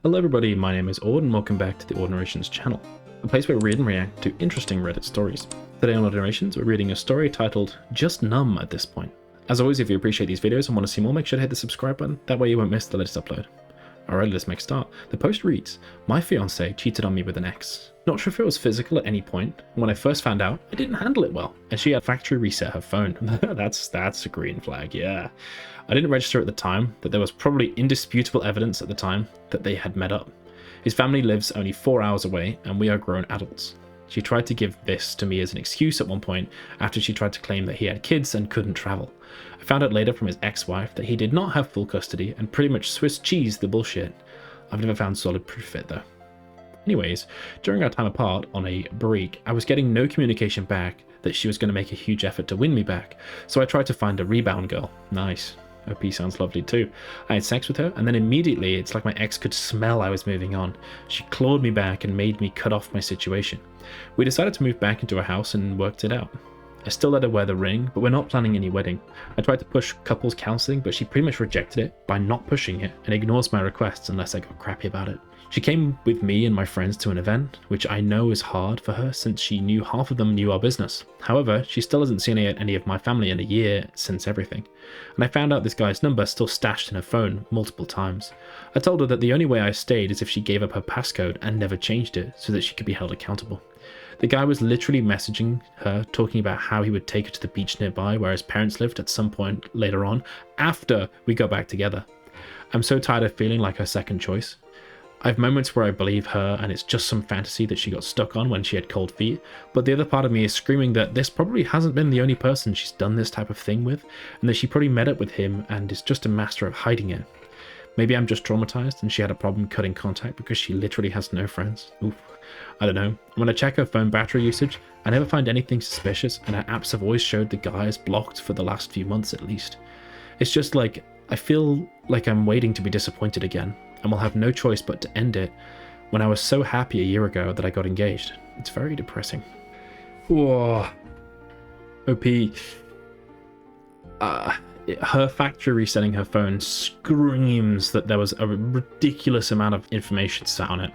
Hello everybody, my name is Aud and welcome back to the Aud Narrations channel, a place where we read and react to interesting Reddit stories. Today on Aud Narrations, we're reading a story titled Just Numb at this point. As always, if you appreciate these videos and want to see more, make sure to hit the subscribe button, that way you won't miss the latest upload. Alright, let's make a start. The post reads, "My fiancée cheated on me with an ex. Not sure if it was physical at any point. When I first found out, I didn't handle it well, and she had factory reset her phone." That's a green flag, yeah. "I didn't register at the time that there was probably indisputable evidence at the time that they had met up. His family lives only 4 hours away, and we are grown adults. She tried to give this to me as an excuse at one point after she tried to claim that he had kids and couldn't travel. I found out later from his ex-wife that he did not have full custody and pretty much Swiss cheesed the bullshit. I've never found solid proof of it though. Anyways, during our time apart on a break, I was getting no communication back that she was going to make a huge effort to win me back, so I tried to find a rebound girl." Nice. OP sounds lovely too. "I had sex with her, and then immediately it's like my ex could smell I was moving on. She clawed me back and made me cut off my situation. We decided to move back into a house and worked it out. I still let her wear the ring, but we're not planning any wedding. I tried to push couples counseling, but she pretty much rejected it by not pushing it and ignores my requests unless I got crappy about it. She came with me and my friends to an event, which I know is hard for her since she knew half of them knew our business. However, she still hasn't seen any of my family in a year since everything. And I found out this guy's number still stashed in her phone multiple times. I told her that the only way I stayed is if she gave up her passcode and never changed it so that she could be held accountable. The guy was literally messaging her, talking about how he would take her to the beach nearby where his parents lived at some point later on, after we got back together. I'm so tired of feeling like her second choice. I have moments where I believe her and it's just some fantasy that she got stuck on when she had cold feet, but the other part of me is screaming that this probably hasn't been the only person she's done this type of thing with, and that she probably met up with him and is just a master of hiding it. Maybe I'm just traumatized and she had a problem cutting contact because she literally has no friends. Oof. I don't know. When I check her phone battery usage, I never find anything suspicious, and her apps have always showed the guy is blocked for the last few months at least. It's just like, I feel like I'm waiting to be disappointed again, and will have no choice but to end it when I was so happy a year ago that I got engaged. It's very depressing." Whoa. OP. Her factory resetting her phone screams that there was a ridiculous amount of information sat on it.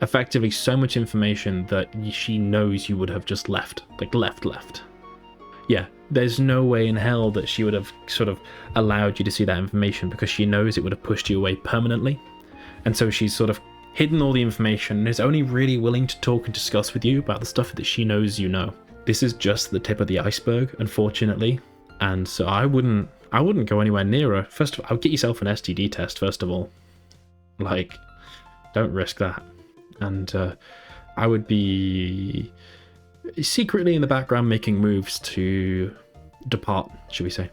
Effectively so much information that she knows you would have just left. Like left. Yeah, there's no way in hell that she would have sort of allowed you to see that information because she knows it would have pushed you away permanently. And so she's sort of hidden all the information and is only really willing to talk and discuss with you about the stuff that she knows you know. This is just the tip of the iceberg, unfortunately. And so I wouldn't go anywhere near her. First of all, I would get yourself an STD test, first of all. Like, don't risk that. And I would be secretly in the background making moves to depart, should we say.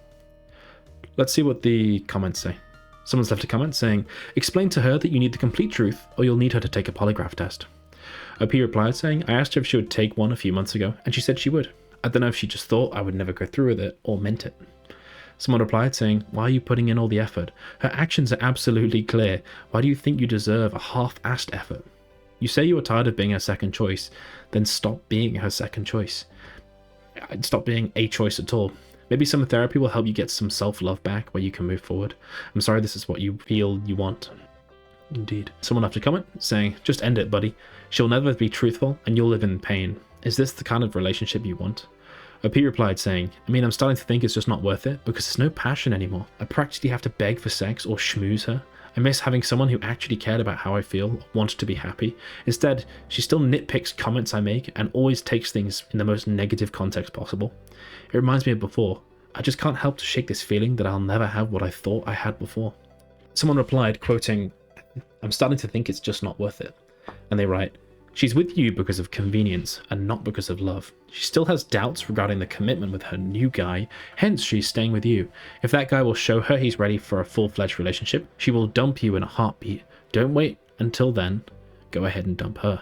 Let's see what the comments say. Someone's left a comment saying, "Explain to her that you need the complete truth or you'll need her to take a polygraph test." OP replied saying, "I asked her if she would take one a few months ago and she said she would. I don't know if she just thought I would never go through with it or meant it." Someone replied saying, "Why are you putting in all the effort? Her actions are absolutely clear. Why do you think you deserve a half-assed effort? You say you are tired of being her second choice, then stop being her second choice. Stop being a choice at all. Maybe some therapy will help you get some self-love back where you can move forward. I'm sorry this is what you feel you want." Indeed. Someone left a comment saying, "Just end it, buddy. She'll never be truthful and you'll live in pain. Is this the kind of relationship you want?" OP replied saying, I'm starting to think it's just not worth it because there's no passion anymore. I practically have to beg for sex or schmooze her. I miss having someone who actually cared about how I feel, wanted to be happy. Instead, she still nitpicks comments I make and always takes things in the most negative context possible. It reminds me of before. I just can't help to shake this feeling that I'll never have what I thought I had before." Someone replied, quoting, "I'm starting to think it's just not worth it." And they write, "She's with you because of convenience and not because of love. She still has doubts regarding the commitment with her new guy, hence she's staying with you. If that guy will show her he's ready for a full-fledged relationship, she will dump you in a heartbeat. Don't wait until then. Go ahead and dump her."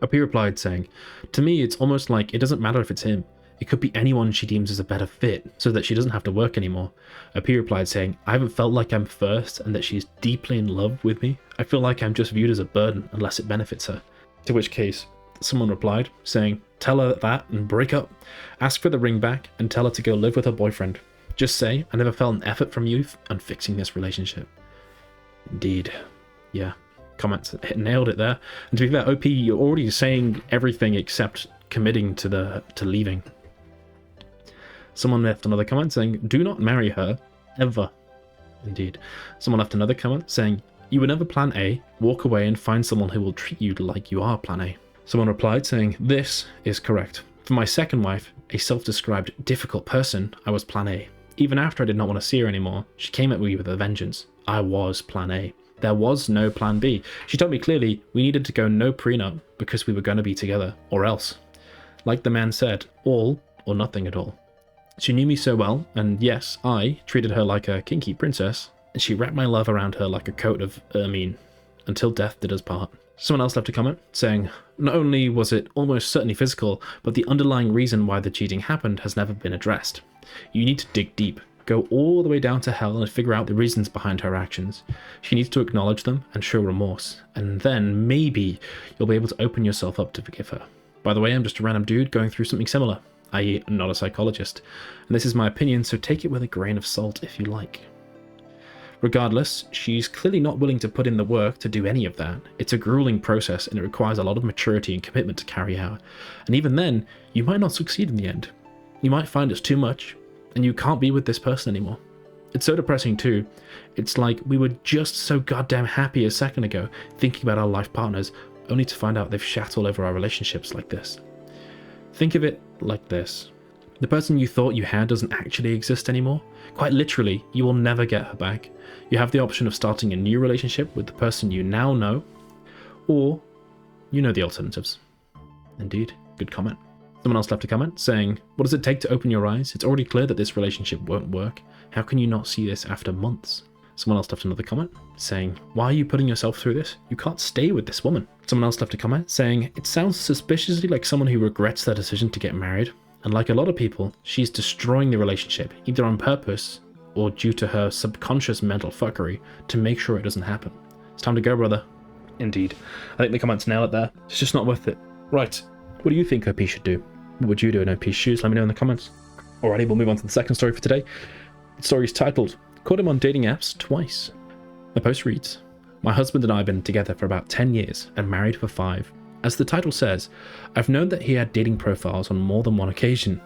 OP replied saying, "To me, it's almost like it doesn't matter if it's him. It could be anyone she deems as a better fit, so that she doesn't have to work anymore." OP replied saying, "I haven't felt like I'm first and that she's deeply in love with me. I feel like I'm just viewed as a burden unless it benefits her." To which case, someone replied, saying, "Tell her that and break up. Ask for the ring back and tell her to go live with her boyfriend. Just say, I never felt an effort from you on fixing this relationship." Indeed. Yeah. comments. Nailed it there. And to be fair, OP, you're already saying everything except committing to leaving. Someone left another comment saying, do not marry her, ever. Indeed. Someone left another comment saying, you were never plan A, walk away and find someone who will treat you like you are plan A. Someone replied saying, this is correct. For my second wife, a self-described difficult person, I was plan A. Even after I did not want to see her anymore, she came at me with a vengeance. I was plan A. There was no plan B. She told me clearly we needed to go no prenup because we were going to be together, or else. Like the man said, all or nothing at all. She knew me so well, and yes, I treated her like a kinky princess, and she wrapped my love around her like a coat of ermine, until death did us part. Someone else left a comment saying, not only was it almost certainly physical, but the underlying reason why the cheating happened has never been addressed. You need to dig deep, go all the way down to hell and figure out the reasons behind her actions. She needs to acknowledge them and show remorse, and then maybe you'll be able to open yourself up to forgive her. By the way, I'm just a random dude going through something similar, i.e. not a psychologist, and this is my opinion, so take it with a grain of salt if you like. Regardless, she's clearly not willing to put in the work to do any of that. It's a grueling process and it requires a lot of maturity and commitment to carry out. And even then, you might not succeed in the end. You might find it's too much, and you can't be with this person anymore. It's so depressing too. It's like we were just so goddamn happy a second ago, thinking about our life partners, only to find out they've shat all over our relationships like this. Think of it like this. The person you thought you had doesn't actually exist anymore. Quite literally, you will never get her back. You have the option of starting a new relationship with the person you now know, or you know the alternatives. Indeed, good comment. Someone else left a comment saying, what does it take to open your eyes? It's already clear that this relationship won't work. How can you not see this after months? Someone else left another comment saying, why are you putting yourself through this? You can't stay with this woman. Someone else left a comment saying, it sounds suspiciously like someone who regrets their decision to get married. And like a lot of people, she's destroying the relationship, either on purpose or due to her subconscious mental fuckery to make sure it doesn't happen. It's time to go, brother. Indeed. I think the comments nail it there. It's just not worth it. Right. What do you think OP should do? What would you do in OP's shoes? Let me know in the comments. Alrighty, we'll move on to the second story for today. The story is titled, Caught Him on Dating Apps Twice. The post reads, my husband and I have been together for about 10 years and married for 5. As the title says, I've known that he had dating profiles on more than one occasion.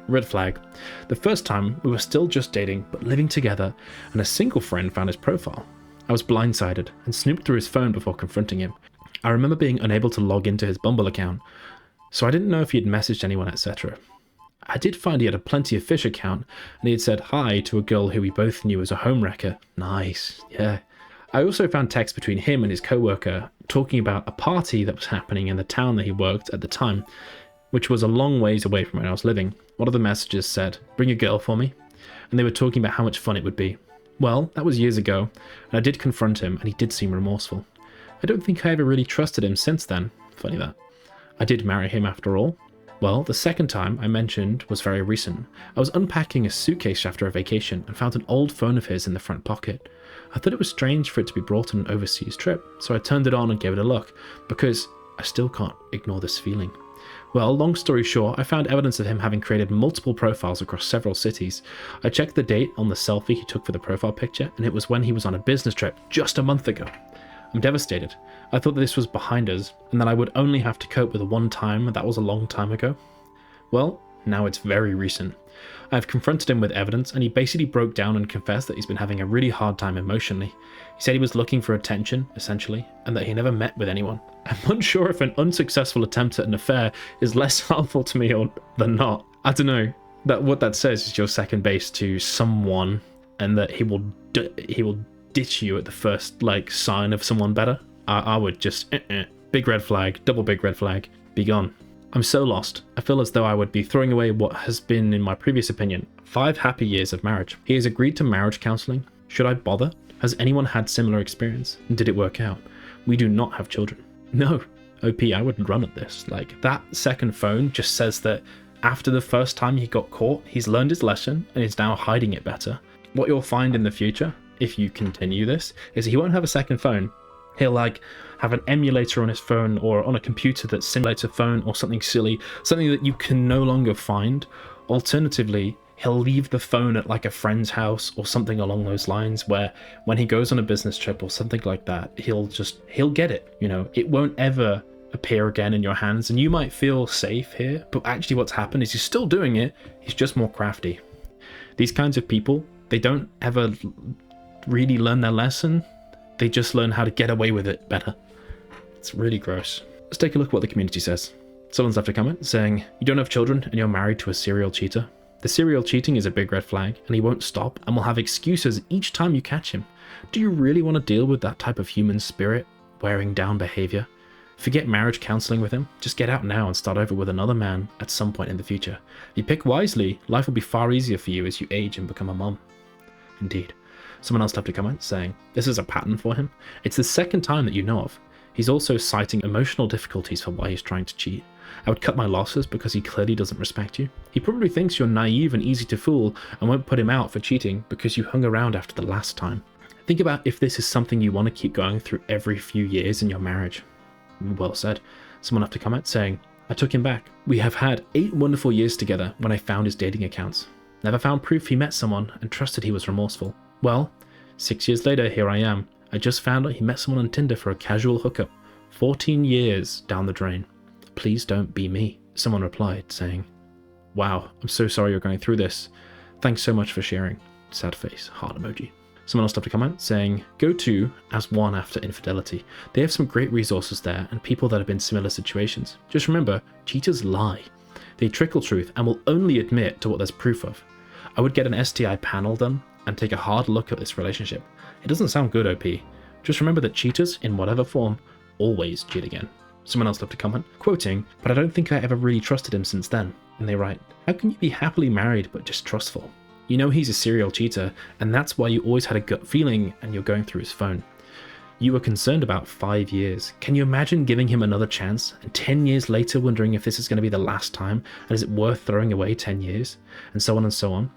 Red flag. The first time, we were still just dating, but living together, and a single friend found his profile. I was blindsided and snooped through his phone before confronting him. I remember being unable to log into his Bumble account, so I didn't know if he had messaged anyone, etc. I did find he had a Plenty of Fish account, and he had said hi to a girl who we both knew as a homewrecker. Nice, yeah. I also found texts between him and his co-worker talking about a party that was happening in the town that he worked at the time, which was a long ways away from where I was living. One of the messages said, bring a girl for me, and they were talking about how much fun it would be. Well, that was years ago, and I did confront him, and he did seem remorseful. I don't think I ever really trusted him since then. Funny that. I did marry him after all. Well, the second time I mentioned was very recent. I was unpacking a suitcase after a vacation and found an old phone of his in the front pocket. I thought it was strange for it to be brought on an overseas trip, so I turned it on and gave it a look, because I still can't ignore this feeling. Well, long story short, I found evidence of him having created multiple profiles across several cities. I checked the date on the selfie he took for the profile picture, and it was when he was on a business trip just a month ago. I'm devastated. I thought that this was behind us, and that I would only have to cope with one time, and that was a long time ago. Well, now it's very recent. I have confronted him with evidence, and he basically broke down and confessed that he's been having a really hard time emotionally. He said he was looking for attention, essentially, and that he never met with anyone. I'm unsure if an unsuccessful attempt at an affair is less harmful to me than not. I don't know. What that says is you're second base to someone, and that he will ditch you at the first sign of someone better. I would just big red flag, double big red flag, be gone. I'm so lost. I feel as though I would be throwing away what has been, in my previous opinion, 5 happy years of marriage. He has agreed to marriage counseling. Should I bother? Has anyone had similar experience? And did it work out? We do not have children. No. OP, I would run at this. That second phone just says that after the first time he got caught, he's learned his lesson and is now hiding it better. What you'll find in the future, if you continue this, is he won't have a second phone. He'll have an emulator on his phone or on a computer that simulates a phone or something silly, something that you can no longer find. Alternatively, He'll leave the phone at like a friend's house or something along those lines, where when he goes on a business trip or something like that, he'll get it, you know. It won't ever appear again in your hands, and you might feel safe here, but actually what's happened is he's still doing it, he's just more crafty. These kinds of people, they don't ever really learn their lesson, they just learn how to get away with it better. It's really gross. Let's take a look at what the community says. Someone's left a comment saying, you don't have children and you're married to a serial cheater. The serial cheating is a big red flag, and he won't stop and will have excuses each time you catch him. Do you really want to deal with that type of human spirit, wearing down behavior? Forget marriage counseling with him. Just get out now and start over with another man at some point in the future. If you pick wisely, life will be far easier for you as you age and become a mom. Indeed. Someone else left a comment saying, this is a pattern for him. It's the second time that you know of. He's also citing emotional difficulties for why he's trying to cheat. I would cut my losses because he clearly doesn't respect you. He probably thinks you're naive and easy to fool and won't put him out for cheating because you hung around after the last time. Think about if this is something you want to keep going through every few years in your marriage. Well said. Someone left a comment saying, I took him back. We have had 8 wonderful years together when I found his dating accounts. Never found proof he met someone and trusted he was remorseful. Well, 6 years later, here I am. I just found out he met someone on Tinder for a casual hookup. 14 years down the drain. Please don't be me. Someone replied saying, wow, I'm so sorry you're going through this. Thanks so much for sharing. Sad face, heart emoji. Someone else left a comment saying, go to as one after infidelity. They have some great resources there and people that have been in similar situations. Just remember, cheaters lie. They trickle truth and will only admit to what there's proof of. I would get an STI panel done and take a hard look at this relationship. It doesn't sound good, OP. Just remember that cheaters, in whatever form, always cheat again. Someone else left a comment, quoting, but I don't think I ever really trusted him since then. And they write, how can you be happily married but distrustful? You know he's a serial cheater, and that's why you always had a gut feeling and you're going through his phone. You were concerned about 5 years. Can you imagine giving him another chance, and 10 years later wondering if this is going to be the last time, and is it worth throwing away 10 years? And so on and so on.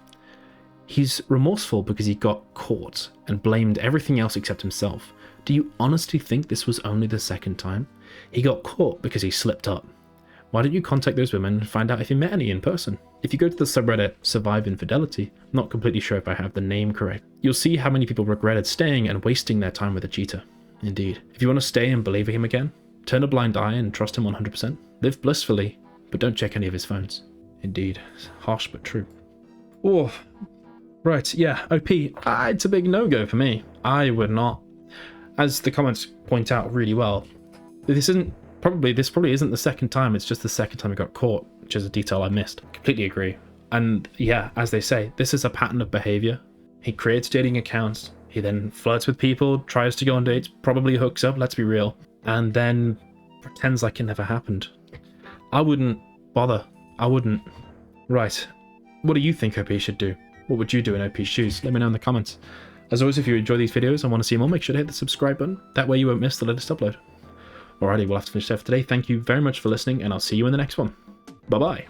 He's remorseful because he got caught and blamed everything else except himself. Do you honestly think this was only the second time? He got caught because he slipped up. Why don't you contact those women and find out if you met any in person? If you go to the subreddit Survive Infidelity, I'm not completely sure if I have the name correct, you'll see how many people regretted staying and wasting their time with a cheater. Indeed. If you want to stay and believe in him again, turn a blind eye and trust him 100%. Live blissfully, but don't check any of his phones. Indeed. Harsh but true. Oh, right, yeah, OP. It's a big no-go for me. I would not. As the comments point out really well, this probably isn't the second time, it's just the second time he got caught, which is a detail I missed. Completely agree. And yeah, as they say, this is a pattern of behavior. He creates dating accounts, he then flirts with people, tries to go on dates, probably hooks up, let's be real, and then pretends like it never happened. I wouldn't bother. I wouldn't. Right. What do you think OP should do? What would you do in OP's shoes? Let me know in the comments. As always, if you enjoy these videos and want to see more, make sure to hit the subscribe button. That way you won't miss the latest upload. Alrighty, we'll have to finish there for today. Thank you very much for listening, and I'll see you in the next one. Bye-bye.